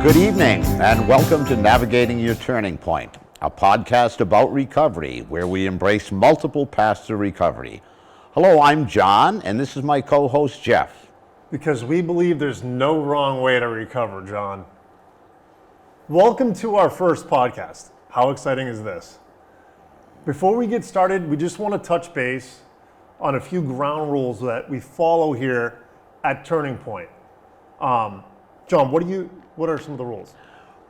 Good evening, and welcome to Navigating Your Turning Point, a podcast about recovery where we embrace multiple paths to recovery. Hello, I'm John, and this is my co-host, Jeff. Because we believe there's no wrong way to recover, John. Welcome to our first podcast. How exciting is this? Before we get started, we just want to touch base on a few ground rules that we follow here at Turning Point. John, what are some of the rules?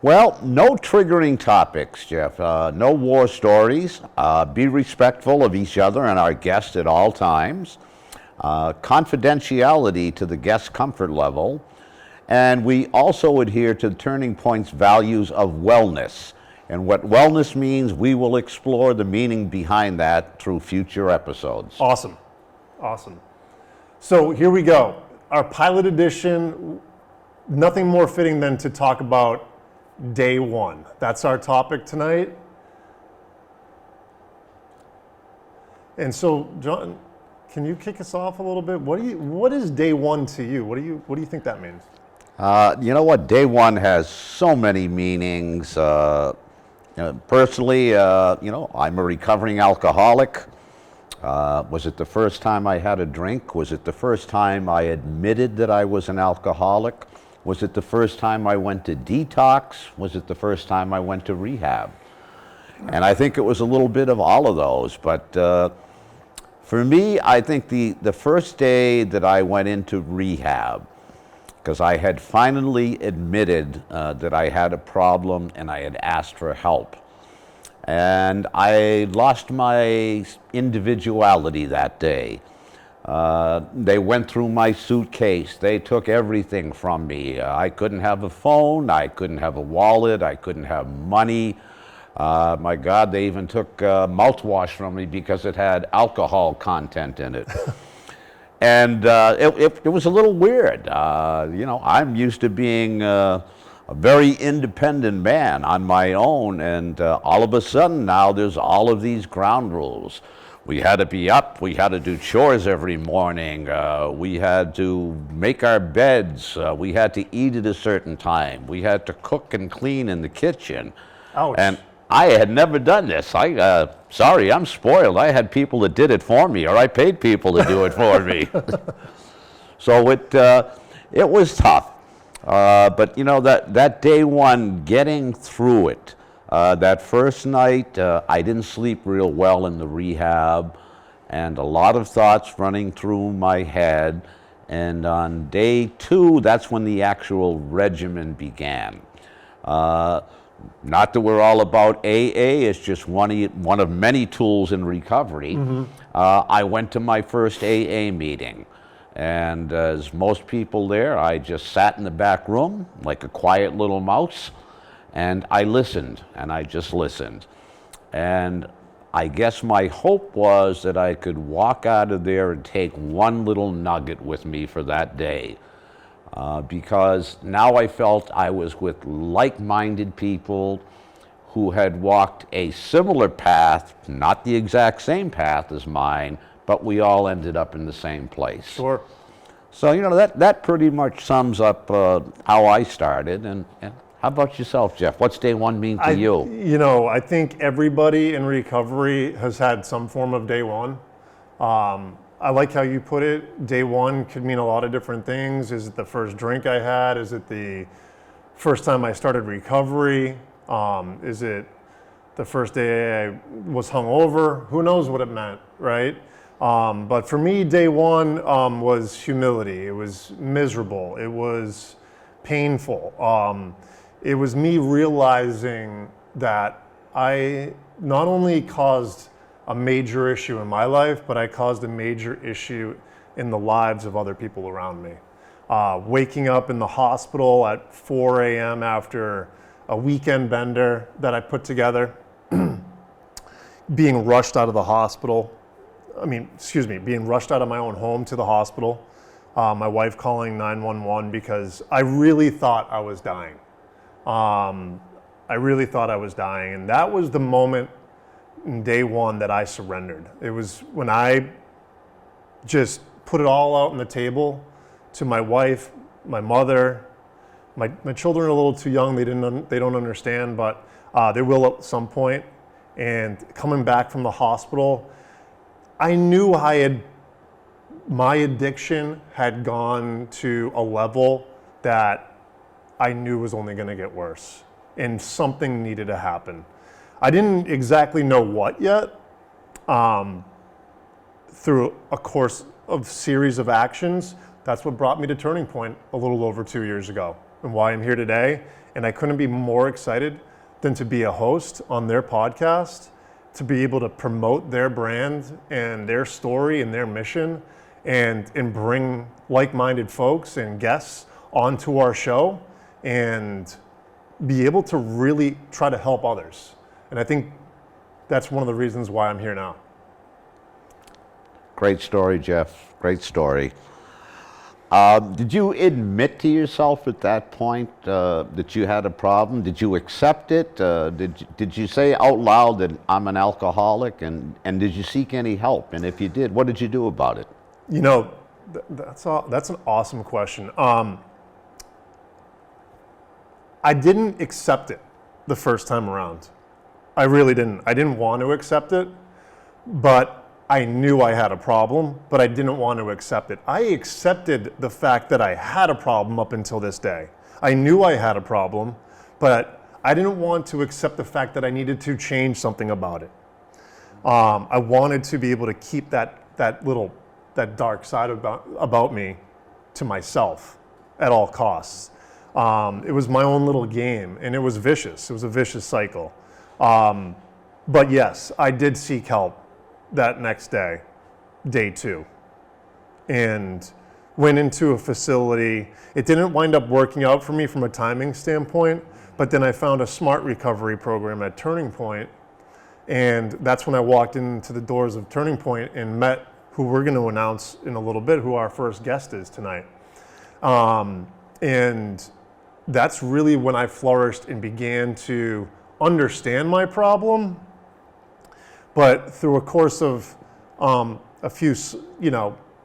Well, no triggering topics, Jeff. No war stories. Be respectful of each other and our guests at all times. Confidentiality to the guest's comfort level. And we also adhere to Turning Point's values of wellness. And what wellness means, we will explore the meaning behind that through future episodes. Awesome. So here we go. Our pilot edition, nothing more fitting than to talk about day one. That's our topic tonight. And so, John, can you kick us off a little bit? What is day one to you? What do you think that means? You know what? Day one has so many meanings. Personally, I'm a recovering alcoholic. Was it the first time I had a drink? Was it the first time I admitted that I was an alcoholic? Was it the first time I went to detox? Was it the first time I went to rehab? And I think it was a little bit of all of those. But for me, I think the first day that I went into rehab, because I had finally admitted that I had a problem and I had asked for help. And I lost my individuality that day. They went through my suitcase. They took everything from me. I couldn't have a phone. I couldn't have a wallet. I couldn't have money. My God, they even took mouthwash from me because it had alcohol content in it. And it was a little weird. I'm used to being a very independent man on my own, and all of a sudden now there's all of these ground rules. We had to be up, we had to do chores every morning, we had to make our beds, we had to eat at a certain time, we had to cook and clean in the kitchen. Ouch. And I had never done this. Sorry, I'm spoiled. I had people that did it for me, or I paid people to do it for me. So it was tough. But that day one, getting through it, that first night, I didn't sleep real well in the rehab, and a lot of thoughts running through my head. And on day two, that's when the actual regimen began. Not that we're all about AA, it's just one of many tools in recovery. Mm-hmm. I went to my first AA meeting, and as most people there, I just sat in the back room like a quiet little mouse, and I listened, and I just listened. And I guess my hope was that I could walk out of there and take one little nugget with me for that day. Because now I felt I was with like-minded people who had walked a similar path, not the exact same path as mine, but we all ended up in the same place. Sure. So, that pretty much sums up how I started. And how about yourself, Jeff? What's day one mean to you? I think everybody in recovery has had some form of day one. I like how you put it. Day one could mean a lot of different things. Is it the first drink I had? Is it the first time I started recovery? Is it the first day I was hungover? Who knows what it meant, right? But for me, day one was humility. It was miserable. It was painful. It was me realizing that I not only caused a major issue in my life, but I caused a major issue in the lives of other people around me. Waking up in the hospital at 4 a.m. after a weekend bender that I put together, being rushed out of the hospital. Being rushed out of my own home to the hospital. My wife calling 911 because I really thought I was dying. And that was the moment in day one that I surrendered. It was when I just put it all out on the table to my wife, my mother, My children are a little too young. They don't understand, but they will at some point. And coming back from the hospital, I knew my addiction had gone to a level that I knew was only going to get worse, and something needed to happen. I didn't exactly know what yet. Through a course of series of actions, that's what brought me to Turning Point a little over 2 years ago, and why I'm here today. And I couldn't be more excited than to be a host on their podcast, to be able to promote their brand and their story and their mission, and bring like-minded folks and guests onto our show and be able to really try to help others. And I think that's one of the reasons why I'm here now. Great story, Jeff. Great story. Did you admit to yourself at that point that you had a problem? Did you accept it? Did you say out loud that I'm an alcoholic? And did you seek any help? And if you did, what did you do about it? You know, that's an awesome question. I didn't accept it the first time around. I really didn't. I didn't want to accept it, but I knew I had a problem, but I didn't want to accept it. I accepted the fact that I had a problem up until this day. I knew I had a problem, but I didn't want to accept the fact that I needed to change something about it. I wanted to be able to keep that dark side about me to myself at all costs. It was my own little game, and it was vicious. It was a vicious cycle. But yes, I did seek help that next day, day 2, and went into a facility. It didn't wind up working out for me from a timing standpoint, but then I found a smart recovery program at Turning Point, and that's when I walked into the doors of Turning Point and met who we're going to announce in a little bit, who our first guest is tonight. And that's really when I flourished and began to understand my problem. But through a course of a few,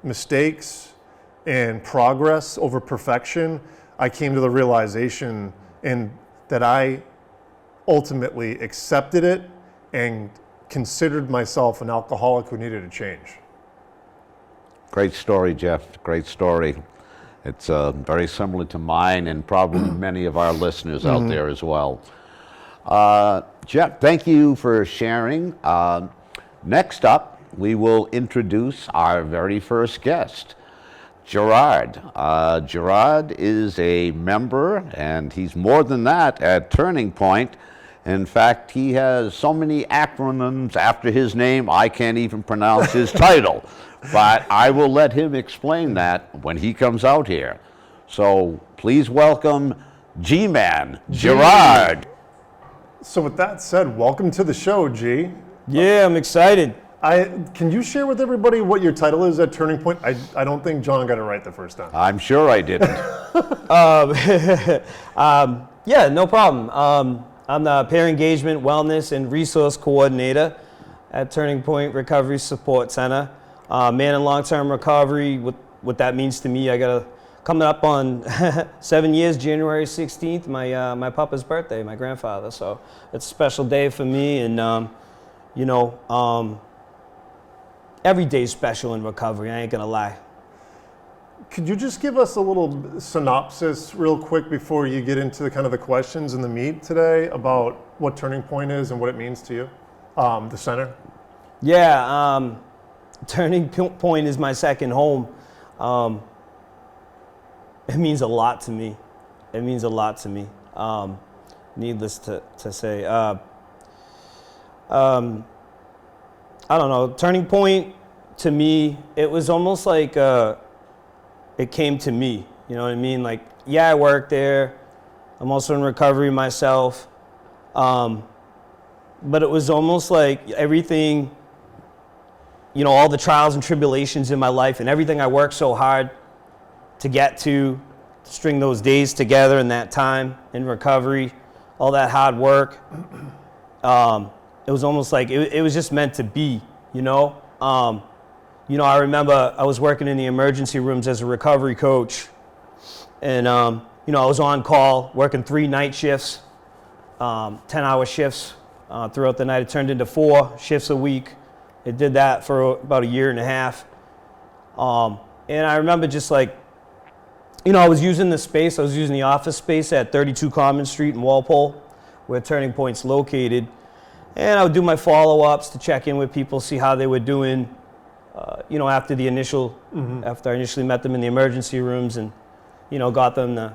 mistakes and progress over perfection, I came to the realization that I ultimately accepted it and considered myself an alcoholic who needed a change. Great story, Jeff. Great story. It's very similar to mine and probably many of our listeners out there as well. Jeff, thank you for sharing. Next up, we will introduce our very first guest, Gerard. Gerard is a member, and he's more than that, at Turning Point. In fact, he has so many acronyms after his name, I can't even pronounce his title. But I will let him explain that when he comes out here. So please welcome G-Man, Gerard. So with that said, welcome to the show, G. Yeah, I'm excited. Can you share with everybody what your title is at Turning Point? I don't think John got it right the first time. I'm sure I didn't. Yeah, no problem. I'm the Peer Engagement, Wellness, and Resource Coordinator at Turning Point Recovery Support Center. Man in long-term recovery, what that means to me, coming up on 7 years, January 16th, my papa's birthday, my grandfather. So it's a special day for me, and every day's special in recovery, I ain't gonna lie. Could you just give us a little synopsis real quick before you get into the questions and the meat today about what Turning Point is and what it means to you, the center? Yeah, Turning Point is my second home. It means a lot to me. It means a lot to me. Needless to say. I don't know. Turning Point, to me, it was almost like it came to me. You know what I mean? Like, yeah, I work there. I'm also in recovery myself. But it was almost like everything, all the trials and tribulations in my life and everything I worked so hard to get to string those days together in that time in recovery, all that hard work. It was almost like it was just meant to be, I remember I was working in the emergency rooms as a recovery coach, and I was on call, working 3 night shifts, 10-hour shifts throughout the night. It turned into 4 shifts a week. It did that for about a year and a half. And I remember just like, I was using the space. I was using the office space at 32 Common Street in Walpole, where Turning Point's located. And I would do my follow-ups to check in with people, see how they were doing, after after I initially met them in the emergency rooms and, got them the,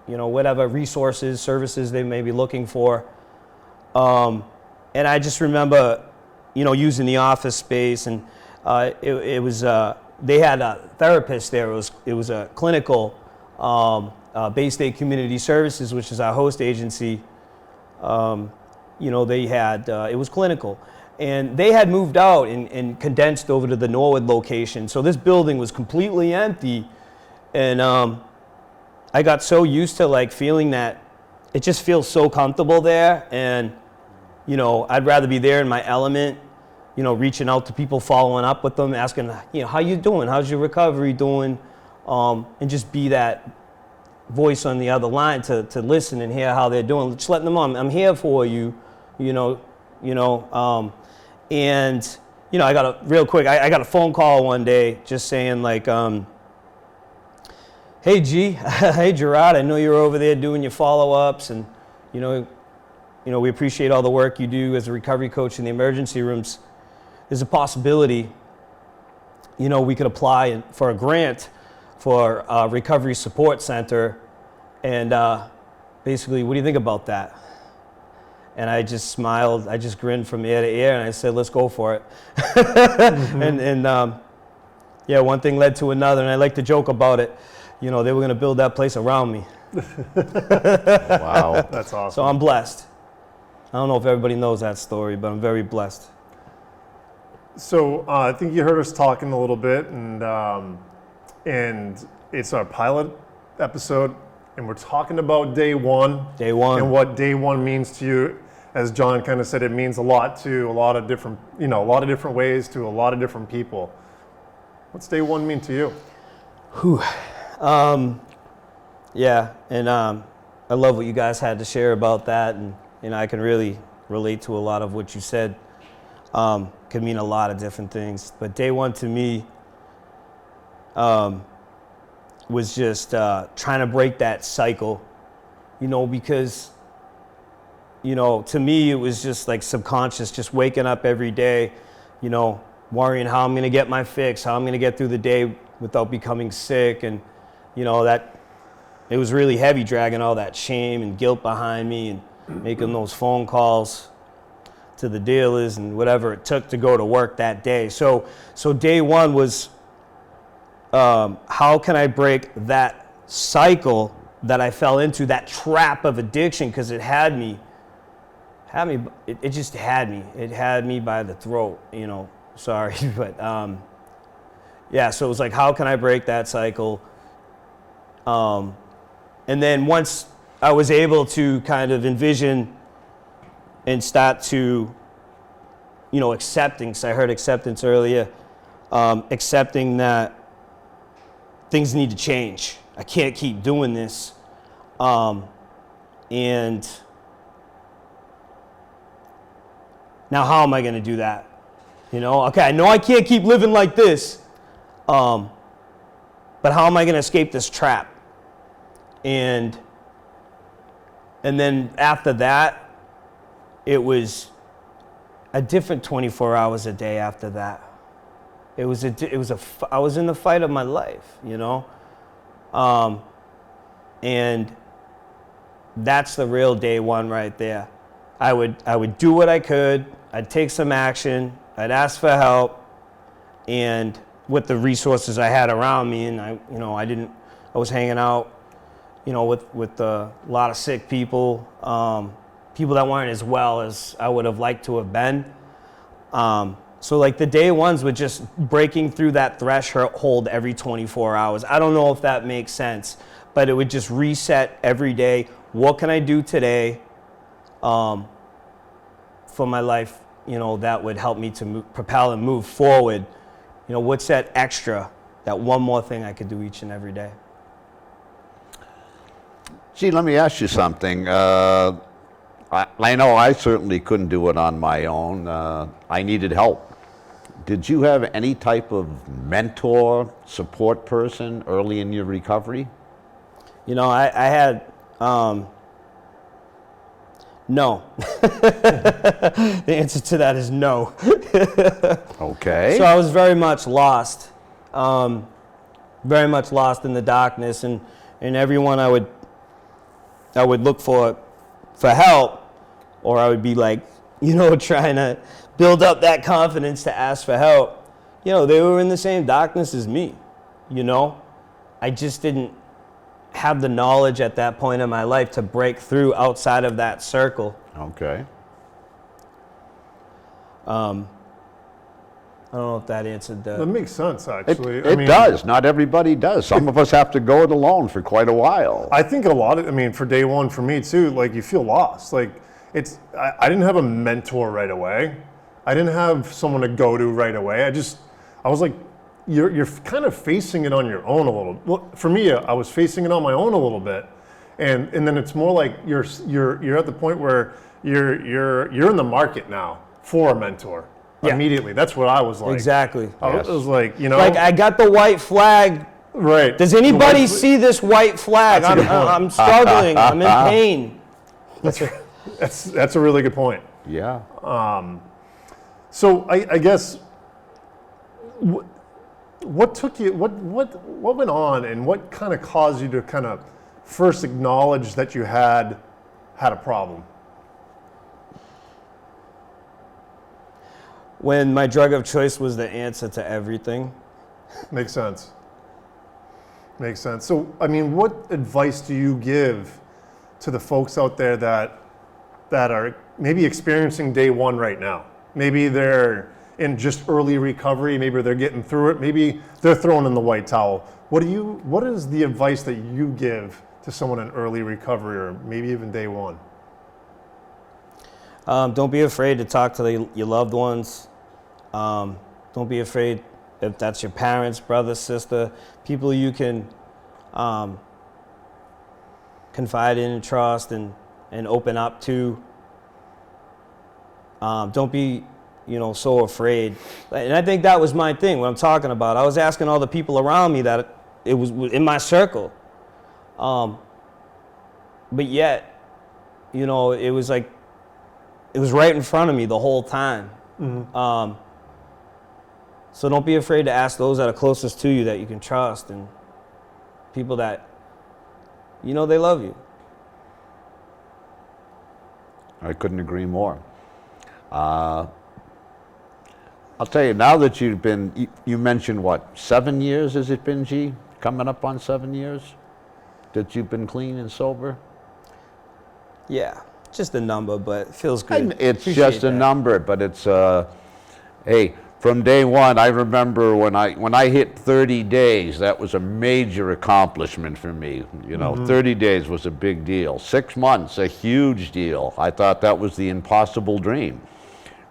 whatever resources, services they may be looking for. And I just remember, using the office space, and it was, they had a therapist there. It was a clinical, Bay State Community Services, which is our host agency. They had, it was clinical. And they had moved out and condensed over to the Norwood location. So this building was completely empty. And I got so used to like feeling that it just feels so comfortable there. And, I'd rather be there in my element, reaching out to people, following up with them, asking, how you doing? How's your recovery doing? And just be that voice on the other line to listen and hear how they're doing. Just letting them know I'm here for you, and I got a phone call one day just saying like, hey G, hey Gerard, I know you're over there doing your follow-ups, and we appreciate all the work you do as a recovery coach in the emergency rooms. There's a possibility, we could apply for a grant for a recovery support center, and basically, what do you think about that? And I just smiled, I just grinned from ear to ear, and I said, let's go for it. And one thing led to another, and I like to joke about it. They were going to build that place around me. Wow. That's awesome. So I'm blessed. I don't know if everybody knows that story, but I'm very blessed. So I think you heard us talking a little bit, and it's our pilot episode, and we're talking about day one. Day one. And what day one means to you. As John kind of said, it means a lot to a lot of different, a lot of different ways to a lot of different people. What's day one mean to you? Yeah, and I love what you guys had to share about that, and I can really relate to a lot of what you said. Could mean a lot of different things, but day one to me was just trying to break that cycle, because to me it was just like subconscious, just waking up every day, worrying how I'm going to get my fix, how I'm going to get through the day without becoming sick, and that it was really heavy, dragging all that shame and guilt behind me and making those phone calls to the dealers and whatever it took to go to work that day. So day one was, how can I break that cycle that I fell into, that trap of addiction, because it had me, it just had me. It had me by the throat, sorry, but so it was like, how can I break that cycle? And then once I was able to kind of envision and start to, accepting, because I heard acceptance earlier, accepting that things need to change. I can't keep doing this. And now how am I going to do that? Okay, I know I can't keep living like this, but how am I going to escape this trap? And then after that, it was a different 24 hours a day after that. I was in the fight of my life, and that's the real day one right there. I would do what I could. I'd take some action. I'd ask for help, and with the resources I had around me, and I was hanging out, with a lot of sick people, people that weren't as well as I would have liked to have been. So like the day ones were just breaking through that threshold every 24 hours. I don't know if that makes sense, but it would just reset every day. What can I do today for my life, that would help me to propel and move forward? What's that extra, that one more thing I could do each and every day? Gee, let me ask you something. I know I certainly couldn't do it on my own. I needed help. Did you have any type of mentor, support person early in your recovery? You know, I had, no. The answer to that is no. Okay. So I was very much lost, very much lost in the darkness, and everyone I would look for help, or I would be like, trying to build up that confidence to ask for help. They were in the same darkness as me. I just didn't have the knowledge at that point in my life to break through outside of that circle. Okay. I don't know if that answered That the. makes sense, actually. It does. Not everybody does. Some of us have to go it alone for quite a while. I think a lot of, for day one, for me too, like you feel lost. Like I didn't have a mentor right away. I didn't have someone to go to right away. I was like, you're kind of facing it on your own a little. Well, for me, I was facing it on my own a little bit, and then it's more like you're at the point where you're in the market now for a mentor. Yeah. Immediately. That's what I was like. Exactly. I was like, Like, I got the white flag. right. Does anybody see this white flag? I'm struggling. I'm in pain. That's a really good point. Yeah. So I guess what took you? What went on, and what kind of caused you to kind of first acknowledge that you had a problem? When my drug of choice was the answer to everything. Makes sense. Makes sense. So what advice do you give to the folks out there that are maybe experiencing day one right now? Maybe they're in just early recovery. Maybe they're getting through it. Maybe they're throwing in the white towel. What is the advice that you give to someone in early recovery, or maybe even day one? Don't be afraid to talk to your loved ones. Don't be afraid if that's your parents, brother, sister, people you can confide in and trust and open up to. Don't be, so afraid. And I think that was my thing, what I'm talking about. I was asking all the people around me that it was in my circle. But yet, it was like, it was right in front of me the whole time. Mm-hmm. So don't be afraid to ask those that are closest to you that you can trust, and people that, they love you. I couldn't agree more. I'll tell you, now that you mentioned what, 7 years has it been, G? Coming up on 7 years that you've been clean and sober? Yeah, just a number, but it feels good. It's Appreciate just a that. number, but it's, hey, from day one, I remember when I hit 30 days, that was a major accomplishment for me. 30 days was a big deal. 6 months, a huge deal. I thought that was the impossible dream.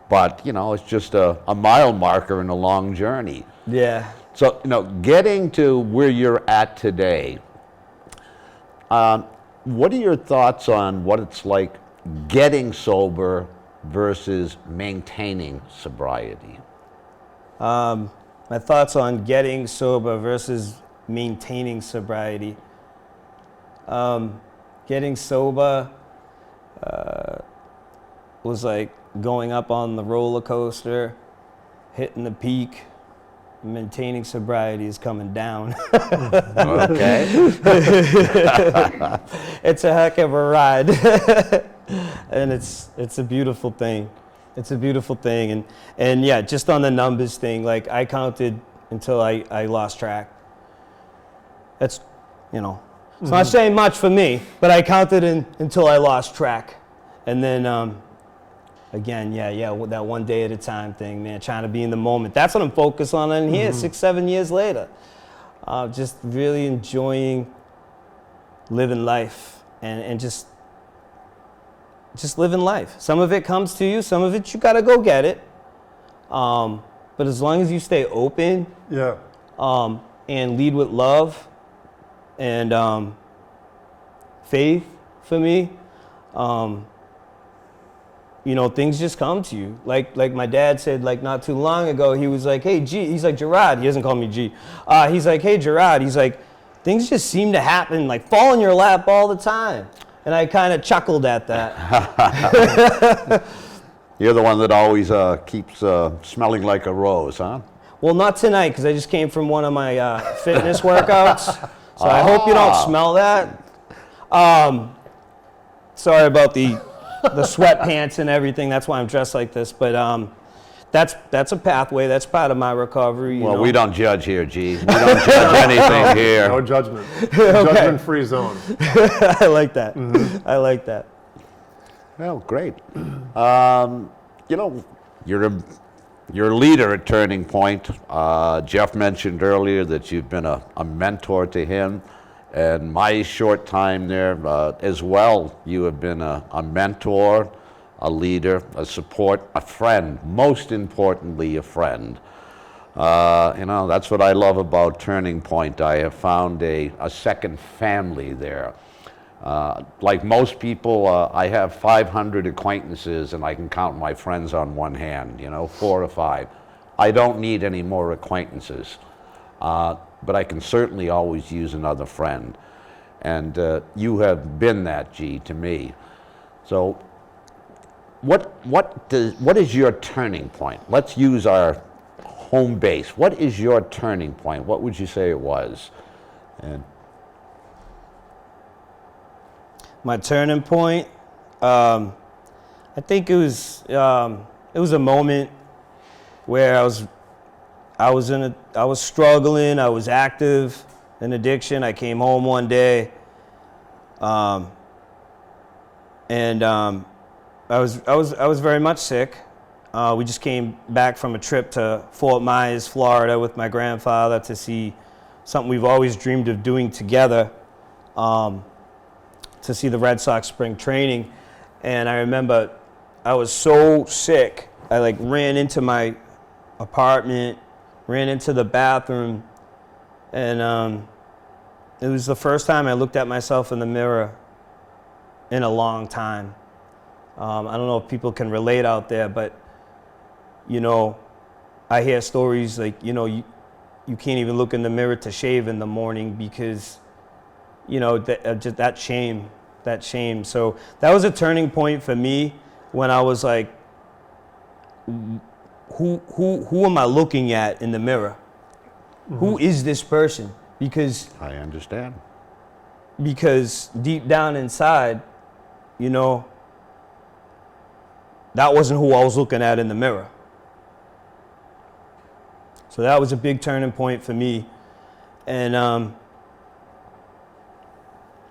But, it's just a mile marker in a long journey. Yeah. So, getting to where you're at today, what are your thoughts on what it's like getting sober versus maintaining sobriety? My thoughts on getting sober versus maintaining sobriety. Getting sober was like going up on the roller coaster, hitting the peak. Maintaining sobriety is coming down. Okay. It's a heck of a ride. And it's a beautiful thing. It's a beautiful thing. And yeah, just on the numbers thing, like I counted until I lost track. That's, it's not saying much for me, but I counted until I lost track. And then, again, that one day at a time thing, man, trying to be in the moment. That's what I'm focused on in here, 6, 7 years later. Just really enjoying living life and just living life. Some of it comes to you, some of it you gotta go get it. But as long as you stay open, and lead with love, and faith for me. You know, things just come to you. Like my dad said, like not too long ago, he was like, hey, G, he's like, Gerard, he doesn't call me G. He's like, hey, Gerard, he's like, things just seem to happen, like fall in your lap all the time. And I kind of chuckled at that. You're the one that always keeps smelling like a rose, huh? Well, not tonight, because I just came from one of my fitness workouts. So I hope you don't smell that. Sorry about the sweatpants and everything. That's why I'm dressed like this. But that's a pathway. That's part of my recovery. Well, we don't judge here, G. We don't judge anything here. No judgment. Judgment-free zone. I like that. I like that. Well, great. You know, you're a leader at Turning Point. Jeff mentioned earlier that you've been a mentor to him. And my short time there as well, you have been a mentor, a leader, a support, a friend, most importantly, a friend. You know, that's what I love about Turning Point. I have found a second family there. Like most people, I have 500 acquaintances and I can count my friends on one hand, you know, 4 or 5. I don't need any more acquaintances. But I can certainly always use another friend. And you have been that, G, to me. So what is your turning point? Let's use our home base. What is your turning point? What would you say it was? And my turning point, I think it was a moment where I was struggling. I was active in addiction. I came home one day, and I was very much sick. We just came back from a trip to Fort Myers, Florida, with my grandfather to see something we've always dreamed of doing together, to see the Red Sox spring training. And I remember I was so sick. I like ran into my apartment, ran into the bathroom, and it was the first time I looked at myself in the mirror in a long time. I don't know if people can relate out there, but you know, I hear stories like, you know, you can't even look in the mirror to shave in the morning because, you know, just that shame. So that was a turning point for me when I was like, who am I looking at in the mirror? Mm-hmm. Who is this person? Because I understand. Because deep down inside, you know, that wasn't who I was looking at in the mirror. So that was a big turning point for me. And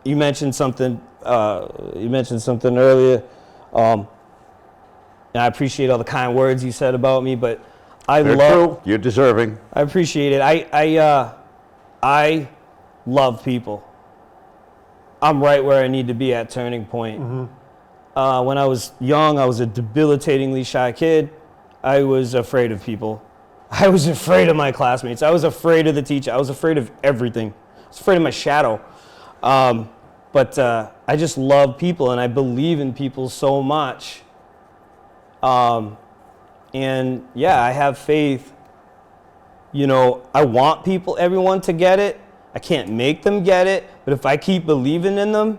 you mentioned something earlier. And I appreciate all the kind words you said about me, but They're true. You're deserving. I appreciate it. I love people. I'm right where I need to be at Turning Point. Mm-hmm. When I was young, I was a debilitatingly shy kid. I was afraid of people. I was afraid of my classmates. I was afraid of the teacher. I was afraid of everything. I was afraid of my shadow. But I just love people, and I believe in people so much. And yeah, I have faith. You know, I want everyone to get it. I can't make them get it, but if I keep believing in them,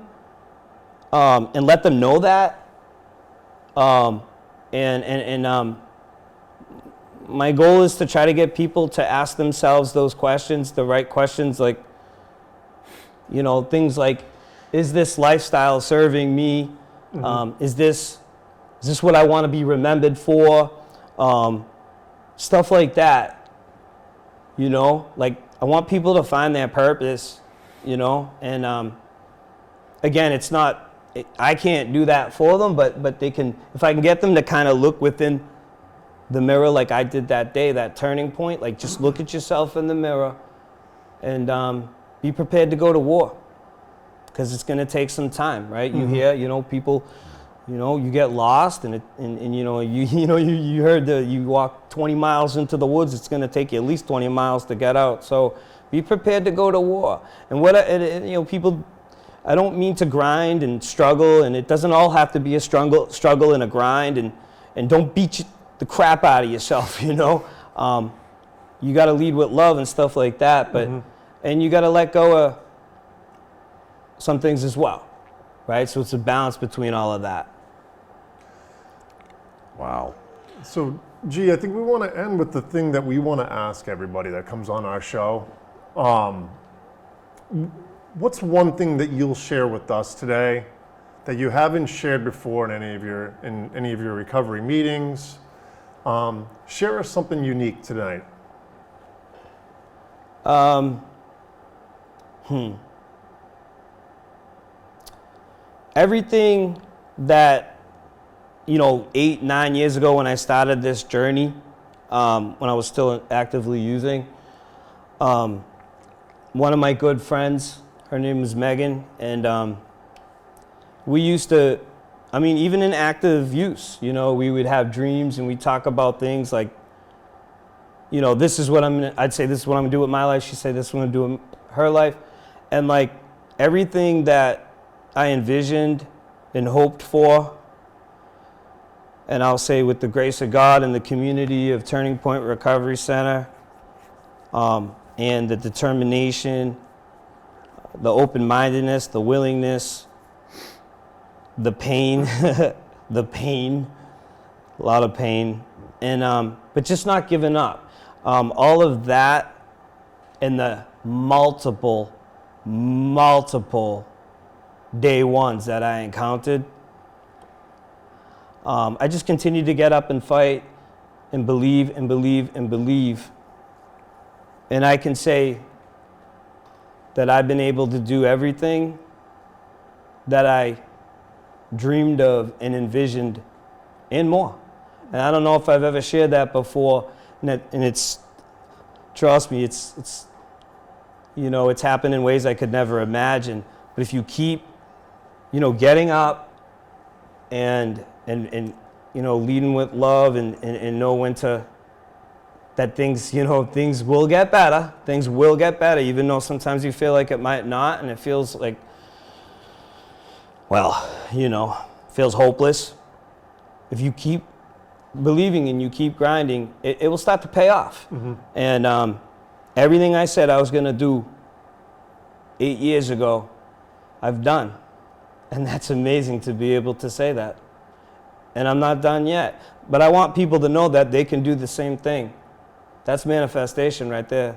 and let them know that, my goal is to try to get people to ask themselves those questions, the right questions, like, you know, things like, is this lifestyle serving me? Mm-hmm. Is this what I want to be remembered for? Stuff like that, you know, like I want people to find their purpose, you know, and again, it's not, I can't do that for them, but they can, if I can get them to kind of look within the mirror like I did that day, that turning point, like just look at yourself in the mirror and be prepared to go to war, because it's going to take some time, right? Mm-hmm. You hear, you know, people, you know, you get lost and you know, you heard you walk 20 miles into the woods, it's going to take you at least 20 miles to get out. So be prepared to go to war. And you know, people, I don't mean to grind and struggle, and it doesn't all have to be a struggle and a grind, and don't beat the crap out of yourself, you know. You got to lead with love and stuff like that, but and you got to let go of some things as well, right? So it's a balance between all of that. Wow. So, G, I think we want to end with the thing that we want to ask everybody that comes on our show. What's one thing that you'll share with us today that you haven't shared before in any of your recovery meetings? Share us something unique tonight. Everything that, 8-9 years ago when I started this journey, when I was still actively using, one of my good friends, her name is Megan, and we used to, even in active use, we would have dreams and we'd talk about things like, this is what I'd say this is what I'm gonna do with my life. She'd say this is what I'm gonna do with her life. And like everything that I envisioned and hoped for, and I'll say with the grace of God and the community of Turning Point Recovery Center, and the determination, the open-mindedness, the willingness, the pain, a lot of pain, and but just not giving up. All of that and the multiple day ones that I encountered, I just continued to get up and fight and believe and believe and believe. And I can say that I've been able to do everything that I dreamed of and envisioned and more. And I don't know if I've ever shared that before. And it's, trust me, it's it's happened in ways I could never imagine. But if you keep, getting up and leading with love and know when to, that things, things will get better. Things will get better, even though sometimes you feel like it might not, and it feels like, feels hopeless. If you keep believing and you keep grinding, it will start to pay off. And everything I said I was going to do 8 years ago, I've done. And that's amazing to be able to say that. And I'm not done yet. But I want people to know that they can do the same thing. That's manifestation right there.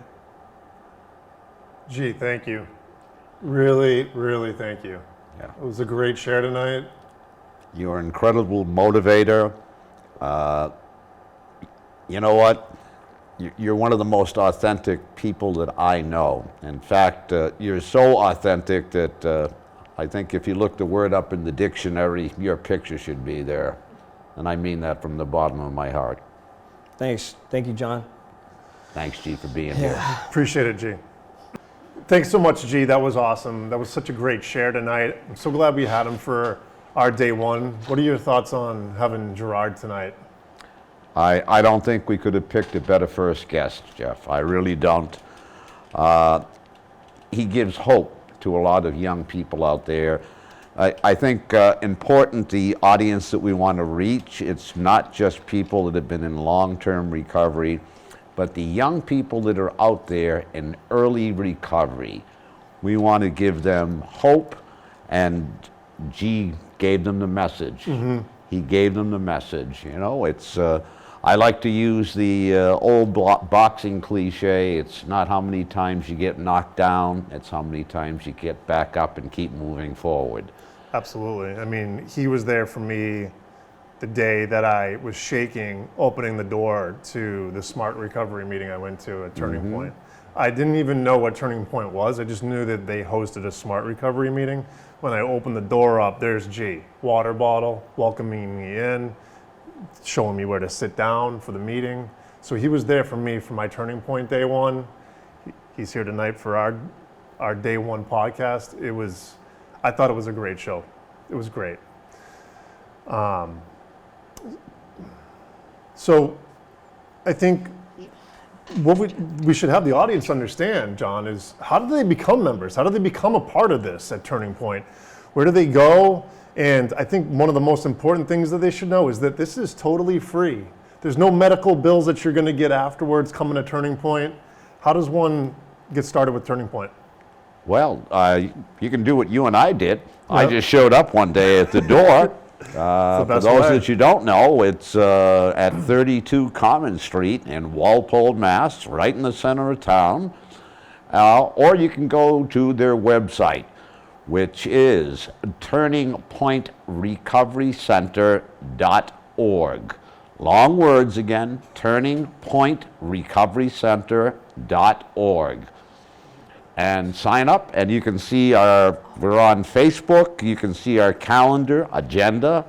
Gee, thank you. Really, really thank you. Yeah. It was a great share tonight. You're an incredible motivator. You know what? You're one of the most authentic people that I know. In fact, you're so authentic that I think if you look the word up in the dictionary, your picture should be there. And I mean that from the bottom of my heart. Thanks. Thank you, John. Thanks, G, for being here. Appreciate it, G. Thanks so much, G. That was awesome. That was such a great share tonight. I'm so glad we had him for our day one. What are your thoughts on having Gerard tonight? I don't think we could have picked a better first guest, Jeff. I really don't. He gives hope to a lot of young people out there. I think important, the audience that we want to reach, it's not just people that have been in long-term recovery, but the young people that are out there in early recovery. We want to give them hope, and G gave them the message. He gave them the message. It's I like to use the old boxing cliche. It's not how many times you get knocked down, it's how many times you get back up and keep moving forward. Absolutely. He was there for me the day that I was shaking, opening the door to the Smart Recovery meeting I went to at Turning Point. I didn't even know what Turning Point was. I just knew that they hosted a Smart Recovery meeting. When I opened the door up, there's G, water bottle, welcoming me in, showing me where to sit down for the meeting. So he was there for me for my Turning Point day one. He's here tonight for our day one podcast. I thought it was a great show. It was great. So I think what we should have the audience understand, John, is how do they become members? How do they become a part of this at Turning Point? Where do they go? And I think one of the most important things that they should know is that this is totally free. There's no medical bills that you're going to get afterwards coming to Turning Point. How does one get started with Turning Point? Well, you can do what you and I did. I Yep. just showed up one day at the door. For best those way. that you don't know, it's at 32 Common Street in Walpole, Mass., right in the center of town. Or you can go to their website, which is turningpointrecoverycenter.org. Long words again, turningpointrecoverycenter.org. And sign up, and you can see we're on Facebook, you can see our calendar, agenda,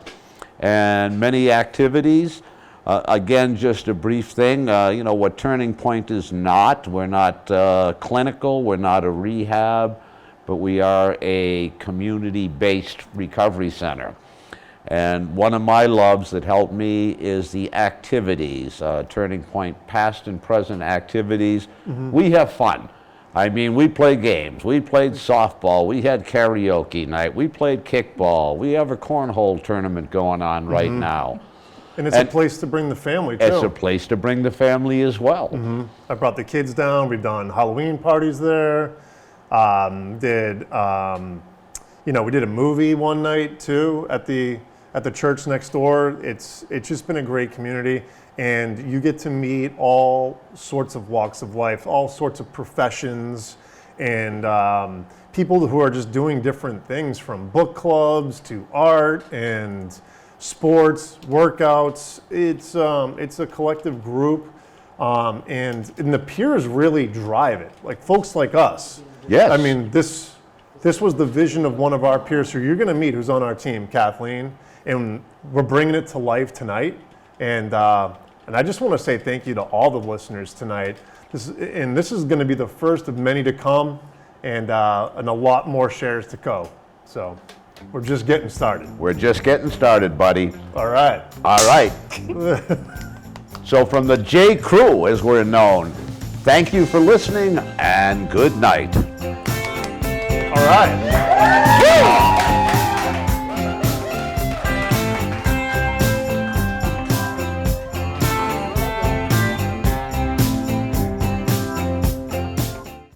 and many activities. Again, just a brief thing, what Turning Point is not. We're not clinical, we're not a rehab, but we are a community-based recovery center. And one of my loves that helped me is the activities, Turning Point past and present activities. We have fun. I mean, we play games. We played softball. We had karaoke night. We played kickball. We have a cornhole tournament going on right now. And it's a place to bring the family, too. It's a place to bring the family as well. I brought the kids down. We've done Halloween parties there. We did a movie one night, too, at the church next door. It's just been a great community. And you get to meet all sorts of walks of life, all sorts of professions, and people who are just doing different things, from book clubs to art and sports, workouts. It's a collective group, and the peers really drive it. Like folks like us. Yes. I mean, this was the vision of one of our peers who you're going to meet, who's on our team, Kathleen, and we're bringing it to life tonight. And I just want to say thank you to all the listeners tonight. This is going to be the first of many to come, and a lot more shares to go. So we're just getting started. We're just getting started, buddy. All right. All right. So from the J Crew, as we're known, thank you for listening, and good night. All right.